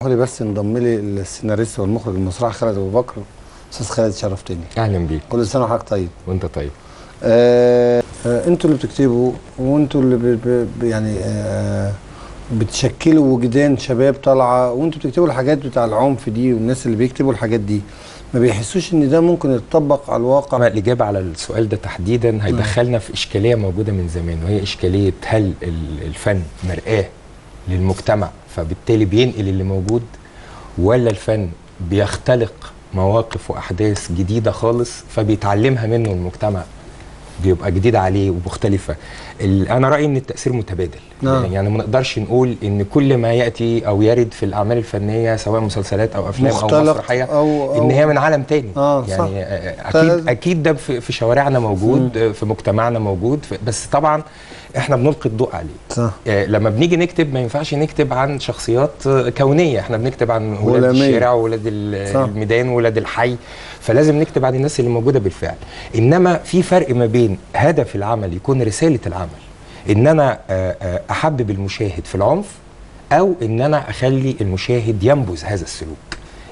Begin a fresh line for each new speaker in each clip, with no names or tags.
لي بس انضم لي السيناريست والمخرج المسرحي خالد ابو بكر. استاذ خالد شرفتني.
اهلا بيك.
كل سنه وحضرتك طيب.
وانت طيب.
انتوا اللي بتكتبوا وانتوا اللي يعني بتشكلوا وجدان شباب طالعه، وانتوا بتكتبوا الحاجات بتاع العنف دي، والناس اللي بيكتبوا الحاجات دي ما بيحسوش ان ده ممكن يتطبق على الواقع؟
الاجابه على السؤال ده تحديدا هيدخلنا في اشكاليه موجوده من زمان، وهي اشكاليه هل الفن مرآة للمجتمع فبالتالي بينقل اللي موجود، ولا الفن بيختلق مواقف واحداث جديده خالص فبيتعلمها منه المجتمع، بيبقى جديده عليه ومختلفه. انا رايي ان التاثير متبادل. يعني ما نقدرش نقول ان كل ما ياتي او يرد في الاعمال الفنيه سواء مسلسلات او افلام او مسرحيه ان هي من عالم تاني. يعني اكيد ده في شوارعنا موجود، في مجتمعنا موجود، بس طبعا احنا بنلقي الضوء عليه.
صح.
لما بنيجي نكتب ما ينفعش نكتب عن شخصيات كونيه، احنا بنكتب عن ولاد الشارع وولاد الميدان وولاد الحي، فلازم نكتب عن الناس اللي موجوده بالفعل. انما في فرق ما بين هدف العمل يكون رساله العمل، ان انا احبب المشاهد في العنف، او ان انا اخلي المشاهد ينبذ هذا السلوك.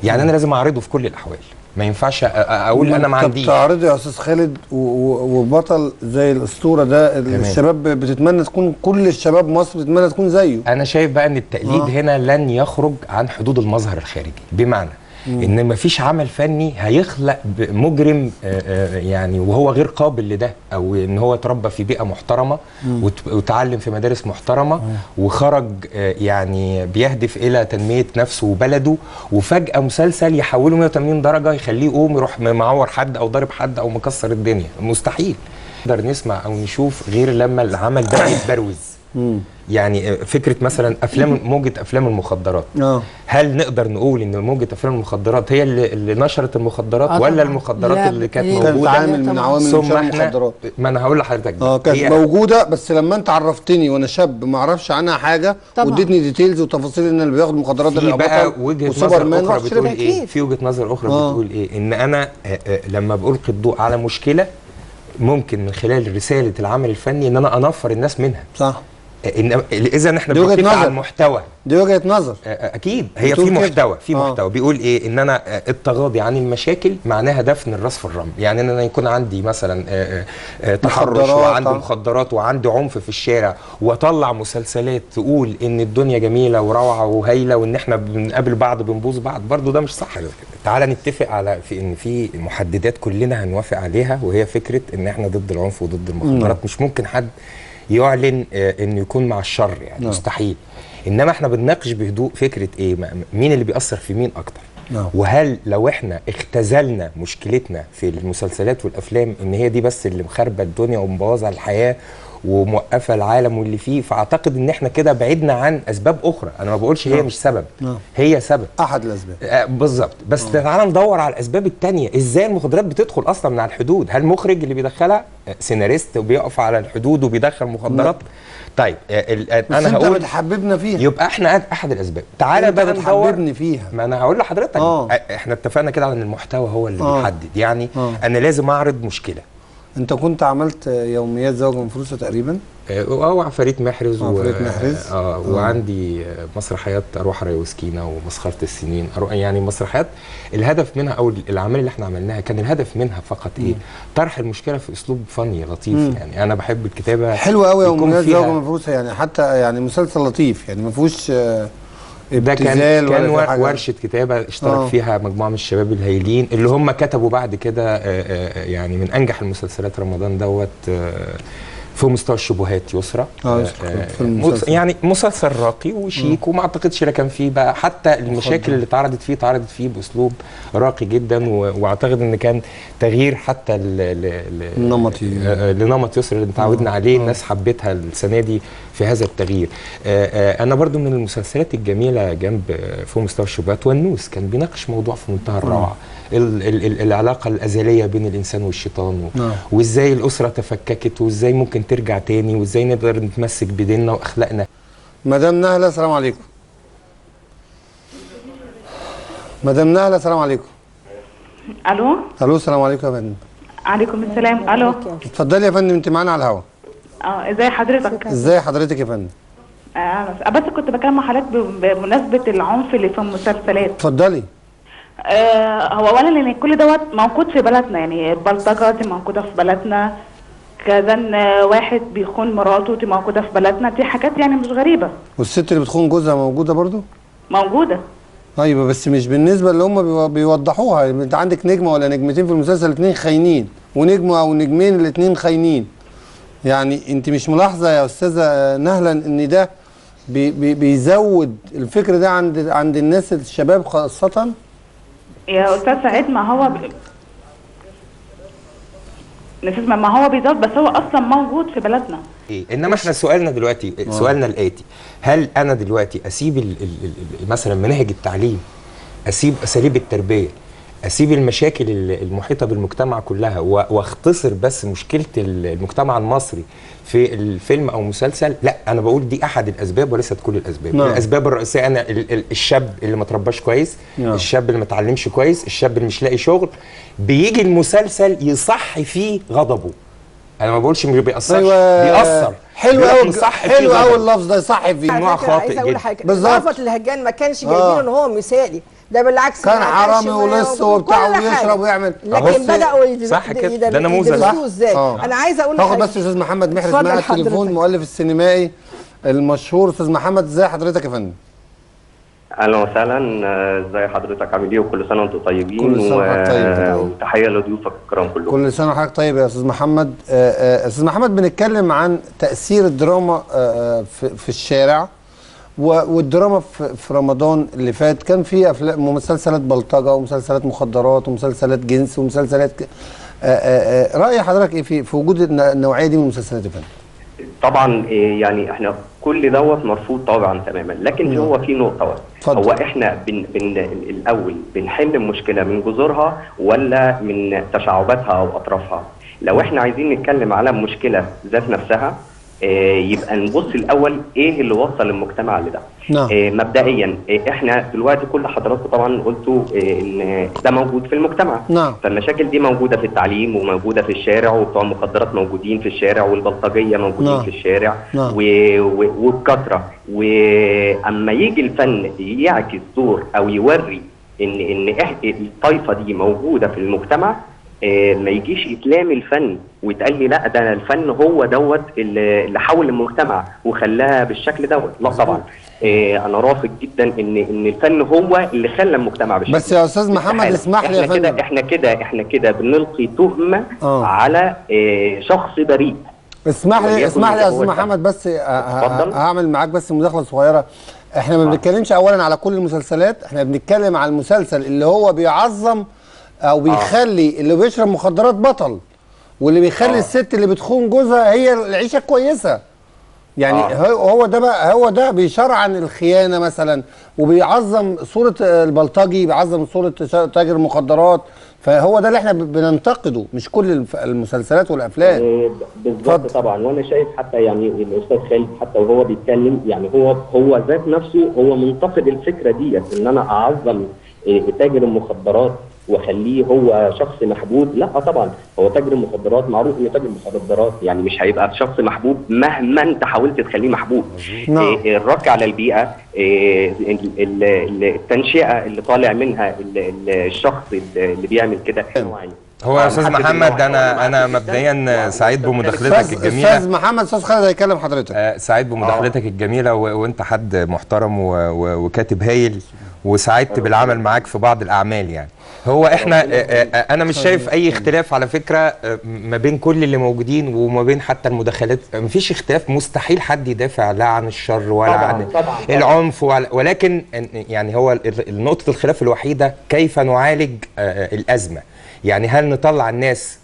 يعني انا لازم اعرضه في كل الاحوال، ما ينفعش اقول انا ما عنديش.
بتعرضي يا استاذ خالد وبطل زي الاسطوره ده، الشباب بتتمنى تكون، كل الشباب مصر بتتمنى تكون زيه.
انا شايف بقى ان التقليد هنا لن يخرج عن حدود المظهر الخارجي، بمعنى ان مفيش عمل فني هيخلق مجرم يعني وهو غير قابل لده، او ان هو اتربى في بيئه محترمه وتعلم في مدارس محترمه وخرج يعني بيهدف الى تنميه نفسه وبلده، وفجاه مسلسل يحوله 180 درجه يخليه يقوم يروح معور حد او ضارب حد او مكسر الدنيا. مستحيل نقدر نسمع او نشوف غير لما العمل ده يتبروز. يعني فكره مثلا موجه افلام المخدرات، هل نقدر نقول ان موجه افلام المخدرات هي اللي نشرت المخدرات، ولا المخدرات اللي كانت موجوده
عامل من عوامل انتشار المخدرات؟
ما انا هقول لحضرتك
كانت موجوده، بس لما انت عرفتني وانا شاب ما اعرفش عنها حاجه واديتني ديتيلز وتفاصيل ان اللي بياخد مخدرات ده
بقى وجهه نظر اخرى بتقول ايه؟ في وجهه نظر اخرى بتقول ايه؟ ان انا لما بلقي الضوء على مشكله ممكن من خلال رساله العمل الفني ان انا انفر الناس منها.
صح.
اذا احنا بنتكلم عن محتوى،
دي وجهه نظر.
اكيد هي في محتوى، في محتوى بيقول ايه؟ ان انا التغاضي عن المشاكل معناها دفن الراس في الرمل. يعني ان انا يكون عندي مثلا تحرش وعندي مخدرات وعندي عنف في الشارع، واطلع مسلسلات تقول ان الدنيا جميله وروعه وهايله وان احنا بنقابل بعض بنبوظ بعض، برضو ده مش صح. تعالى نتفق على ان في محددات كلنا هنوافق عليها، وهي فكره ان احنا ضد العنف وضد المخدرات. مش ممكن حد يعلن انه يكون مع الشر، يعني مستحيل. انما احنا بنناقش بهدوء فكره ايه؟ مين اللي بيأثر في مين اكتر؟ وهل لو احنا اختزلنا مشكلتنا في المسلسلات والافلام ان هي دي بس اللي مخربه الدنيا ومبوظه الحياه وموقفه العالم واللي فيه، فاعتقد ان احنا كده بعدنا عن اسباب اخرى. انا ما بقولش هي مش سبب، هي سبب،
احد الاسباب
بالظبط. بس تعالى ندور على الاسباب الثانيه. ازاي المخدرات بتدخل اصلا من على الحدود؟ هل مخرج اللي بيدخلها سيناريست وبيقف على الحدود وبيدخل مخدرات؟ طيب انا هقول
انت بتحببنا فيها،
يبقى احنا احد الاسباب. تعالى بقى
بتحببني فيها.
ما انا هقول لحضرتك احنا اتفقنا كده على ان المحتوى هو اللي بيحدد. يعني انا لازم اعرض مشكله.
انت كنت عملت يوميات زوجة مفروسة تقريبا؟
وعفاريت محرز
محرز
وعندي مسرحيات اروح ري وسكينه ومسخره السنين، يعني مسرحيات الهدف منها او الاعمال اللي احنا عملناها كان الهدف منها فقط ايه؟ طرح المشكله في اسلوب فني لطيف. يعني انا بحب الكتابه
حلوه قوي. يوميات زوجة مفروسة يعني حتى يعني مسلسل لطيف، يعني ما فيهوش
ده كان ورشه كتابه اشترك فيها مجموعه من الشباب الهايلين اللي هم كتبوا بعد كده يعني من انجح المسلسلات رمضان دوت في مستوى الشبهات يسرى. يعني مسلسل راقي وشيك، وما اعتقدش لا كان فيه بقى حتى المشاكل اللي اتعرضت فيه باسلوب راقي جدا، واعتقد ان كان تغيير حتى لنمط يسرى اللي اتعودنا عليه. الناس حبتها السنه دي في هذا التغيير. انا برضو من المسلسلات الجميله جنب فوق مستوى الشبهات والنوس، كان بيناقش موضوع في منتهى الروعه، العلاقه الازليه بين الانسان والشيطان، وازاي الاسره تفككت وازاي ممكن ترجع تاني، وازاي نقدر نتمسك بديننا واخلاقنا.
مدام نهله السلام عليكم. مدام نهله السلام عليكم. الو السلام عليكم يا فندم.
عليكم السلام. الو
اتفضلي يا فندم، انت معانا على الهوا.
ازي حضرتك؟
ازي حضرتك يا فندم؟
بس كنت بكلم مع حضرتك بمناسبه العنف اللي في المسلسلات.
اتفضلي.
هو اولا ان كل دوت موجود في بلدنا، يعني البلطجه دي موجوده في بلدنا، كذا واحد بيخون مراته دي موجوده في بلدنا، دي حاجات يعني مش غريبه.
والست اللي بتخون جوزها موجوده برضو؟
موجوده.
ايوه بس مش بالنسبه اللي هم بيوضحوها. انت عندك نجمه ولا نجمتين في المسلسل، اتنين خاينين، ونجمه او نجمين الاتنين خاينين. يعني انت مش ملاحظه يا استاذه نهلا ان ده بيزود الفكر ده عند الناس الشباب خاصه؟
يا استاذ سعيد ما هو ما هو بيزود، بس هو اصلا موجود في بلدنا.
انما احنا سؤالنا دلوقتي سؤالنا الاتي: هل انا دلوقتي اسيب مثلا مناهج التعليم، اسيب اساليب التربيه، اسيب المشاكل المحيطه بالمجتمع كلها واختصر بس مشكله المجتمع المصري في الفيلم او مسلسل؟ لا، انا بقول دي احد الاسباب وليست كل الاسباب. الاسباب الرئيسيه انا الشاب اللي ما ترباش كويس، الشاب اللي ما اتعلمش كويس، الشاب اللي مش لاقي شغل، بيجي المسلسل يصحي فيه غضبه. انا ما بقولش مش بيأثرش،
أيوة
بيأثر.
حلو قوي، حلو قوي اللفظ ده، يصحي فيه.
نوع خاطئ جدا.
بالظبط.
رأفت الهجان ما كانش جايبينه ان هو مثالي، ده بالعكس
كان حرامي ولص وبتاع ويشرب ويعمل،
لكن بدأوا
صح كده، ده نموذج.
ازاي؟ انا عايزه اقول
تاخد بس استاذ محمد محرز معايا التليفون، المؤلف السينمائي المشهور. استاذ محمد ازي حضرتك يا فندم؟
اهلا وسهلا، ازي حضرتك، عامل ايه؟ وكل سنه وانتم طيبين.
كل سنه وحضرتك طيب.
وتحيه لضيوفك الكرام كلهم.
كل سنه وحضرتك طيب يا استاذ محمد. استاذ محمد، بنتكلم عن تاثير الدراما في الشارع، والدراما في رمضان اللي فات كان في افلام ومسلسلات بلطجه ومسلسلات مخدرات ومسلسلات جنس ومسلسلات راي حضرتك ايه في وجود النوعيه دي من المسلسلات يا فندم؟
طبعا يعني احنا كل دوت مرفوض طبعا تماما، لكن هو في نقطه واحده. هو احنا الاول بنحل المشكله من جذورها ولا من تشعباتها او اطرافها؟ لو احنا عايزين نتكلم على المشكله ذات نفسها، يبقى نبص الاول ايه اللي وصل المجتمع لده. مبدئيا احنا دلوقتي كل حضراتكم طبعا قلتوا ان ده موجود في المجتمع. فالمشاكل دي موجوده في التعليم وموجوده في الشارع، وبتوع المخدرات موجودين في الشارع، والبلطجيه موجودين في الشارع وبكثره. واما يجي الفن يعكس دور او يوري ان الطائفه دي موجوده في المجتمع، ما يجيش يتلام الفن ويتقال لي لا ده الفن هو دوت اللي حول المجتمع وخلاها بالشكل دوت. لا طبعا، انا رافض جدا ان الفن هو اللي خلى المجتمع بالشكل.
بس يا استاذ محمد اسمح لي يا فندم،
احنا كده بنلقي تهمه على شخص بريء.
اسمح لي يا استاذ محمد، بس هعمل معاك بس مداخله صغيره. احنا ما بنتكلمش اولا على كل المسلسلات، احنا بنتكلم على المسلسل اللي هو بيعظم او بيخلي اللي بيشرب مخدرات بطل، واللي بيخلي الست اللي بتخون جوزها هي العيشه كويسه. يعني هو ده بيشرعن الخيانه مثلا، وبيعظم صوره البلطجي، بيعظم صوره تاجر المخدرات. فهو ده اللي احنا بننتقده، مش كل المسلسلات والافلام.
بالظبط طبعا. وانا شايف حتى يعني الاستاذ خالد حتى وهو بيتكلم، يعني هو ذات نفسه هو منتقد الفكره ديت، ان انا اعظم تاجر المخدرات واخليه هو شخص محبوب. لا طبعا، هو تاجر المخدرات معروف انه تاجر مخدرات، يعني مش هيبقى شخص محبوب مهما انت حاولت تخليه محبوب. الرك على البيئه، التنشئه اللي طالع منها الشخص اللي بيعمل كده.
هو يا استاذ محمد، انا مبدئيا سعيد بمداخلتك الجميله.
استاذ محمد، استاذ خالد هيكلم حضرتك.
سعيد بمداخلتك الجميله، وانت حد محترم وكاتب هايل، وسعدت بالعمل معاك في بعض الاعمال. يعني هو احنا انا مش شايف اي اختلاف على فكره ما بين كل اللي موجودين وما بين حتى المداخلات. مفيش اختلاف، مستحيل حد يدافع لا عن الشر ولا عن العنف، ولكن يعني هو نقطه الخلاف الوحيده كيف نعالج الازمه. يعني هل نطلع الناس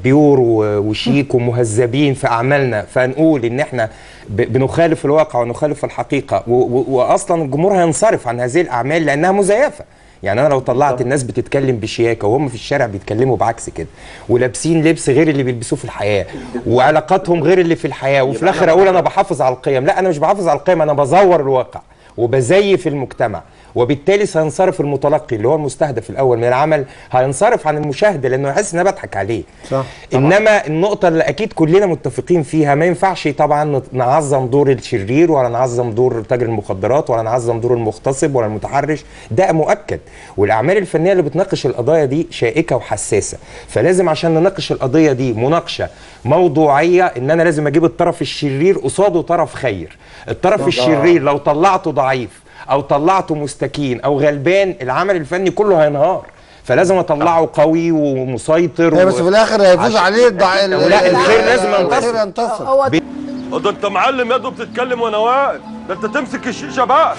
بيور وشيك ومهذبين في اعمالنا فنقول ان احنا بنخالف الواقع ونخالف الحقيقه، واصلا الجمهور هينصرف عن هذه الاعمال لانها مزيفه. يعني انا لو طلعت الناس بتتكلم بشياكه وهم في الشارع بيتكلموا بعكس كده، ولابسين لبس غير اللي بيلبسوه في الحياه، وعلاقاتهم غير اللي في الحياه، وفي الاخر اقول انا بحافظ على القيم. لا، انا مش بحافظ على القيم، انا بزور الواقع. وبزيف المجتمع، وبالتالي سينصرف المتلقي اللي هو المستهدف الاول من العمل هينصرف عن المشاهده لانه يحس ان انا بضحك عليه.
صح.
انما النقطه اللي اكيد كلنا متفقين فيها، ما ينفعش طبعا نعظم دور الشرير ولا نعظم دور تاجر المخدرات ولا نعظم دور المغتصب ولا المتحرش، ده مؤكد. والاعمال الفنيه اللي بتناقش القضايا دي شائكه وحساسه، فلازم عشان نناقش القضيه دي مناقشه موضوعيه ان انا لازم اجيب الطرف الشرير قصاده طرف خير. الطرف الشرير لو طلعته ضعيف او طلعته مستكين او غلبان العمل الفني كله هينهار، فلازم اطلعه قوي ومسيطر
بس في الاخر هيفوز عليه
لا الخير لازم
ينتصر.
ده انت معلم يا دوب بتتكلم وانا واقف، ده انت تمسك الشيشه بقى.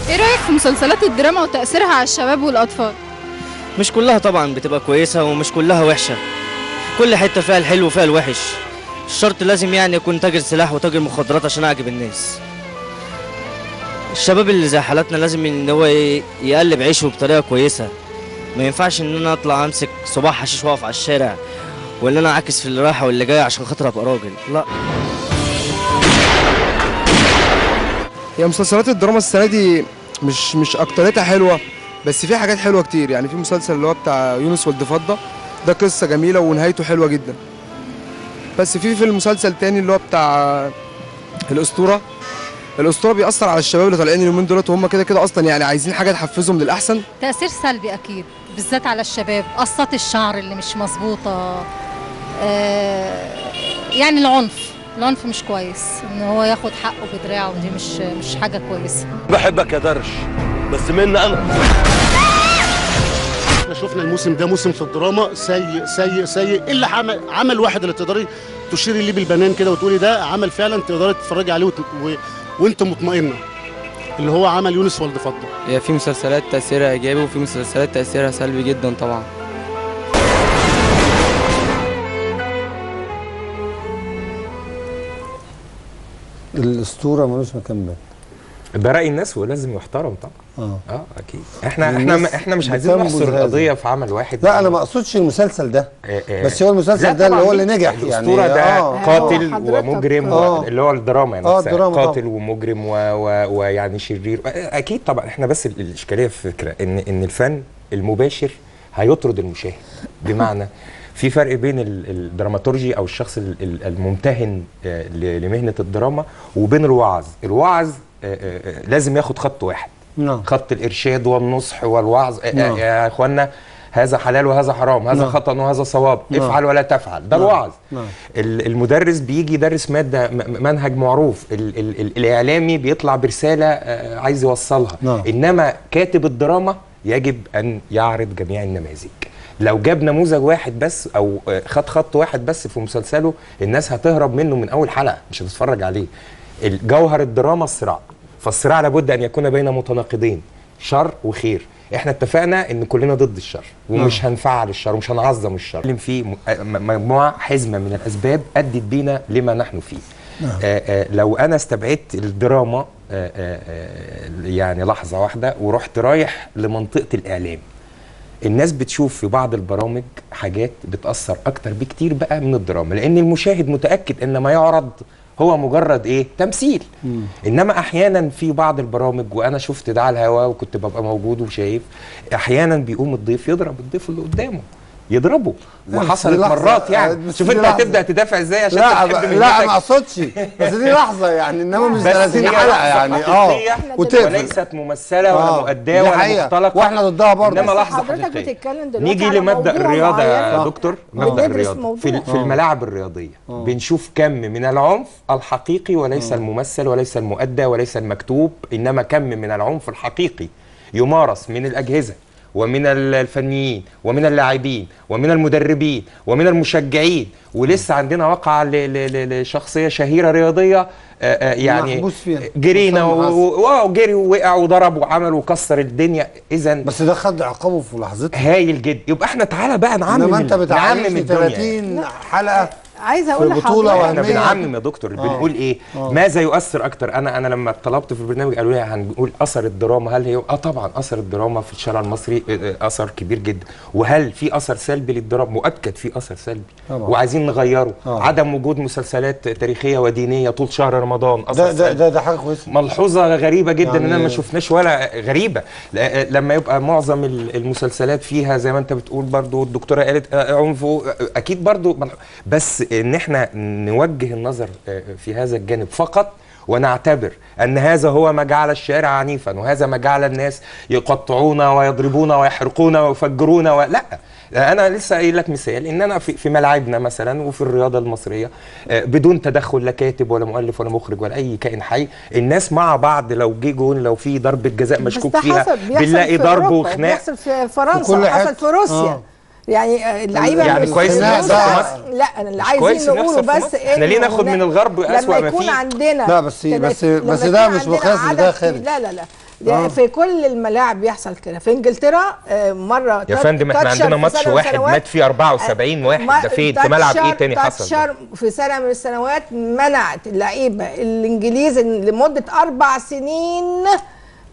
ايه رايك في مسلسلات الدراما وتاثيرها على الشباب والاطفال؟
مش كلها طبعا بتبقى كويسه ومش كلها وحشه، كل حته فيها الحلو وفيها الوحش. الشرط لازم يعني يكون تاجر سلاح وتاجر مخدرات عشان اعجب الناس. الشباب اللي زي حالاتنا لازم ان هو يقلب عيشه بطريقه كويسه، ما ينفعش ان انا اطلع امسك صباع حشيش واقف على الشارع وان انا اعكس في اللي رايحه واللي جايه عشان خاطر ابقى راجل، لا.
هي مسلسلات الدراما السنه دي مش اكتريتها حلوه، بس في حاجات حلوه كتير. يعني في مسلسل اللي هو بتاع يونس ولد فضه، ده قصه جميله ونهايته حلوه جدا. بس في المسلسل تاني اللي هو بتاع الاسطوره بيأثر على الشباب اللي طالعين اليومين دولت، وهم كده كده اصلا يعني عايزين حاجه تحفزهم للاحسن.
تأثير سلبي اكيد بالذات على الشباب، قصات الشعر اللي مش مظبوطه، يعني العنف مش كويس، ان هو ياخد حقه بدراعه، ودي مش حاجه كويسه.
بحبك يا درش بس مني انا.
احنا شفنا الموسم ده موسم في الدراما سيء سيء سيء، الا عمل واحد اللي تقدري تشيري ليه بالبنان كده وتقولي ده عمل فعلا تقدري تتفرجي عليه وانت مطمئنه، اللي هو عمل يونس ولد فضه.
هي في مسلسلات تأثيرها ايجابي وفي مسلسلات تأثيرها سلبي جدا طبعا.
الاسطوره ملوش مكان بقى.
ده رأي الناس ولازم يحترم طبعا. اكيد. احنا مش عايزين نحصر القضيه في عمل واحد.
لا انا ما اقصدش المسلسل ده، بس هو المسلسل ده اللي هو اللي نجح يعني.
الاسطوره ده قاتل ومجرم اللي هو الدراما يعني قاتل ومجرم ويعني شرير اكيد طبعا. احنا بس الاشكاليه في فكره ان الفن المباشر هيطرد المشاهد، بمعنى في فرق بين الدراماتورجي او الشخص الممتهن لمهنه الدراما وبين الوعظ. الوعظ لازم ياخد خط واحد، خط الارشاد والنصح والوعظ. يا اخوانا هذا حلال وهذا حرام، هذا خطأ وهذا صواب، افعل ولا تفعل، ده الوعظ. المدرس بيجي يدرس ماده منهج معروف، الاعلامي بيطلع برساله عايز يوصلها. انما كاتب الدراما يجب ان يعرض جميع النماذج. لو جاب نموذج واحد بس او خط واحد بس في مسلسله، الناس هتهرب منه من اول حلقه، مش هتتفرج عليه. الجوهر الدراما الصراع، فالصراع لابد ان يكون بين متناقضين، شر وخير. احنا اتفقنا ان كلنا ضد الشر ومش هنفعل الشر ومش هنعظم الشر. في مجموعه حزمه من الاسباب ادت بينا لما نحن فيه. لو انا استبعدت الدراما يعني لحظه واحده ورحت رايح لمنطقه الاعلام، الناس بتشوف في بعض البرامج حاجات بتأثر أكتر بكتير بقى من الدراما، لأن المشاهد متأكد إن ما يعرض هو مجرد تمثيل. إنما أحيانا في بعض البرامج، وأنا شفت ده على الهواء وكنت ببقى موجود وشايف، أحيانا بيقوم الضيف يضرب الضيف اللي قدامه، يضربه، وحصلت مرات يعني. شوف انت هتبدا تدافع ازاي عشان
لا ما اقصدش، بس دي لحظه يعني، انما مش 30 حلقه يعني.
وليست ممثله ولا مؤداه ولا مختلقه،
واحنا ضدها برضه.
انما لحظه حضرتك نيجي لمبدا الرياضه يا دكتور. مبدا الرياضه في الملاعب الرياضيه بنشوف كم من العنف الحقيقي، وليس الممثل وليس المؤدى وليس المكتوب، انما كم من العنف الحقيقي يمارس من الاجهزه ومن الفنيين ومن اللاعبين ومن المدربين ومن المشجعين. ولسه عندنا واقعة لشخصية شهيرة رياضية يعني جرينا وجري ووقع وضرب وعمل وكسر الدنيا. إذا
بس ده خد عقابه في لحظتها.
هايل جدا. يبقى احنا تعالى بقى نعمم.
انما انت بتعمم 30 حلقة
عايزه اقول
لحضرتك
احنا بنعمم يا دكتور. بنقول ايه؟ ماذا يؤثر اكتر؟ انا لما طلبت في البرنامج قالوا لي هنقول اثر الدراما. هل هي طبعا اثر الدراما في الشارع المصري اثر كبير جدا. وهل في اثر سلبي للدراما؟ مؤكد في اثر سلبي طبعا. وعايزين نغيره. عدم وجود مسلسلات تاريخيه ودينيه طول شهر رمضان اثر
ده حاجه كويسه.
ملحوظه غريبه جدا اننا ما شفناش ولا غريبه لما يبقى معظم المسلسلات فيها زي ما انت بتقول برضو الدكتوره قالت عنف اكيد برضو، بس ان احنا نوجه النظر في هذا الجانب فقط ونعتبر ان هذا هو ما جعل الشارع عنيفا وهذا ما جعل الناس يقطعون ويضربون ويحرقون ويفجرون لا. انا لسه قايل لك مثال ان انا في ملاعبنا مثلا وفي الرياضه المصريه بدون تدخل لا كاتب ولا مؤلف ولا مخرج ولا اي كائن حي، الناس مع بعض لو جه جون لو في ضربه جزاء مشكوك فيها بنلاقي ضرب وخناق.
بيحصل في فرنسا، حصل في روسيا. يعني اللعيبه
يعني كويس
لا انا اللي عايزين نقوله بس
احنا ليه ناخد من الغرب اسوأ ما فيه؟
يكون عندنا
لا بس ده مش مقياس لده خارج.
لا في كل الملاعب بيحصل كده. في انجلترا مره
يا فندم احنا عندنا ماتش واحد مات فيه 74 واحد. ده فين؟ في ملعب ايه تاني حصل؟
في سنه من السنوات منعت اللعيبه الانجليز لمده 4 سنين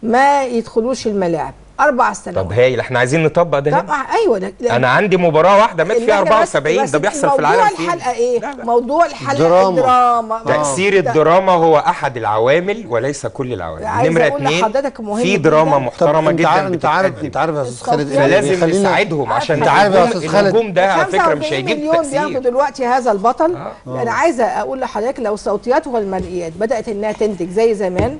ما يدخلوش الملاعب. 4 سنوات.
طب هايل، احنا عايزين نطبق ده هنا.
ايوه ده
انا عندي مباراه واحده مات فيها 74. ده بيحصل في العالم
فين؟ موضوع الحلقه ايه؟ لا. موضوع الحلقه الدراما.
تاثير الدراما هو احد العوامل وليس كل العوامل. نمره 2 في دراما محترمه جدا.
انت عارف يا استاذ خالد
فلازم نساعدهم عشان
انت عارف يا استاذ خالد
الهجوم ده على فكره مش هيجيب
مليون بياخدوا دلوقتي هذا البطل. انا عايزه اقول لحضرتك لو الصوتيات والمرئيات بدات انها تنتج زي زمان،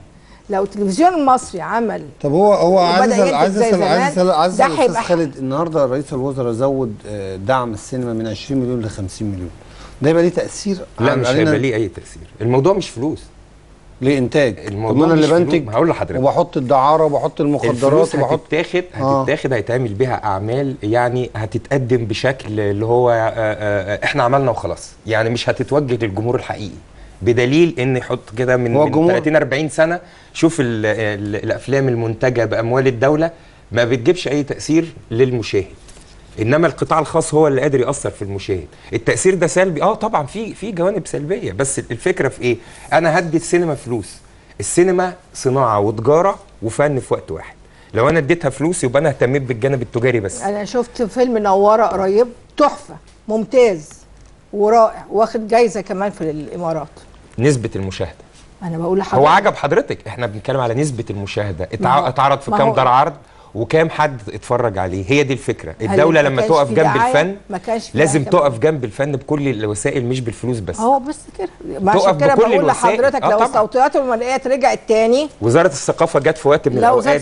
لو التلفزيون المصري عمل.
طب هو عايز اسال استاذ خالد، النهارده رئيس الوزراء زود دعم السينما من 20 مليون ل 50 مليون. ده يبقى ليه تاثير؟
لا مش هيبقى ليه اي تاثير. الموضوع مش فلوس،
ليه انتاج.
الموضوع
انا اللي بنتج،
هقول لحضرتك،
وبحط الدعاره وبحط المخدرات وبحط
هتتاخد هيتعمل بيها اعمال يعني هتتقدم بشكل اللي هو احنا عملنا وخلاص، يعني مش هتتوجه للجمهور الحقيقي. بدليل ان يحط كده من 30 40 سنه شوف الافلام المنتجه باموال الدوله ما بتجيبش اي تاثير للمشاهد، انما القطاع الخاص هو اللي قادر ياثر في المشاهد. التاثير ده سلبي طبعا في جوانب سلبيه، بس الفكره في ايه؟ انا هدي السينما فلوس. السينما صناعه وتجاره وفن في وقت واحد. لو انا اديتها فلوس يبقى انا اهتميت بالجانب التجاري بس.
انا شفت فيلم نواره قريب تحفه ممتاز ورائع واخد جايزه كمان في الامارات.
نسبة المشاهدة
أنا بقول لحضرتك
هو عجب حضرتك، احنا بنتكلم على نسبة المشاهدة. اتعرض في كام دار عرض وكام حد اتفرج عليه. هي دي الفكرة. الدولة لما تقف جنب الفن لازم تقف جنب الفن بكل الوسائل مش بالفلوس بس.
بس كده عشان كده بقول لحضرتك لو الصوتيات والمرئيات رجعت تاني.
وزارة الثقافة جت في وقت من الأوقات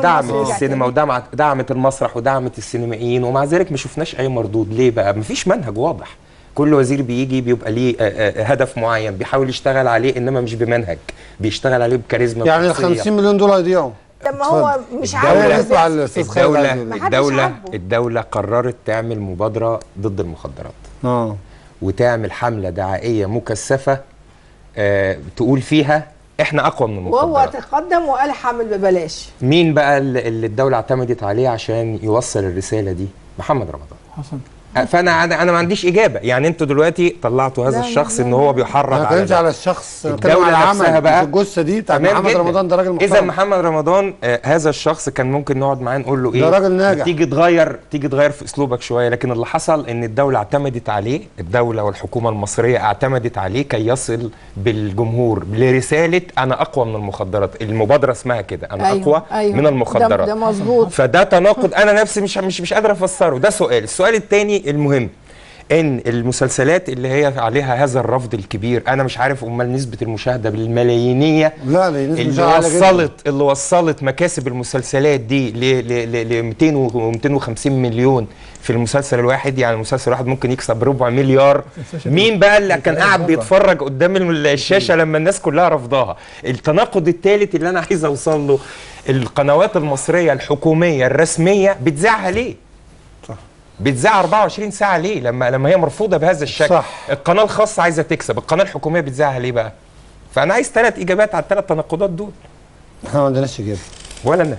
دعمت السينما ودعمت المسرح ودعمت السينمائيين، ومع ذلك ما شفناش أي مردود. ليه بقى؟ مفيش منهج واضح. كل وزير بيجي بيبقى ليه هدف معين بيحاول يشتغل عليه، انما مش بمنهج، بيشتغل عليه بكاريزما.
يعني ال 50 مليون دول هيضيعوا.
طب ما هو مش عارف.
الدولة قررت تعمل مبادرة ضد المخدرات. وتعمل حملة دعائية مكثفة تقول فيها احنا اقوى من المخدرات.
وهو تقدم وقال حمل ببلاش.
مين بقى اللي الدولة اعتمدت عليه عشان يوصل الرسالة دي؟ محمد رمضان. حسن. فانا ما عنديش اجابه. يعني انتوا دلوقتي طلعتوا هذا الشخص ان هو بيحرض على
ده. على الشخص
الدوله نفسها بقى
الجثه دي بتاع محمد رمضان. ده راجل محترم.
اذا محمد رمضان هذا الشخص كان ممكن نقعد معاه نقول له ايه؟
ده راجل ناجح.
تيجي تغير في اسلوبك شويه. لكن اللي حصل ان الدوله اعتمدت عليه، الدوله والحكومه المصريه اعتمدت عليه كي يصل بالجمهور لرساله انا اقوى من المخدرات. المبادره اسمها كده، انا اقوى من المخدرات.
ده مظبوط.
فده تناقض انا نفسي مش قادر افسره. ده سؤال. السؤال الثاني المهم ان المسلسلات اللي هي عليها هذا الرفض الكبير، انا مش عارف امال نسبه المشاهده بالملايينيه اللي وصلت مكاسب المسلسلات دي ل 200 و 250 مليون في المسلسل الواحد. يعني المسلسل الواحد ممكن يكسب ربع مليار. مين بقى اللي كان قاعد بيتفرج قدام الشاشه لما الناس كلها رفضاها؟ التناقض الثالث اللي انا عايز اوصل له، القنوات المصريه الحكوميه الرسميه بتذاعها ليه؟ بتذاع 24 ساعة ليه؟ لما هي مرفوضة بهذا الشكل.
صح.
القناة الخاصة عايزة تكسب، القناة الحكومية بتذاعها ليه بقى؟ فأنا عايز 3 إجابات على ال3 تناقضات دول.
احنا ما عندناش إجابة.
ولا أنا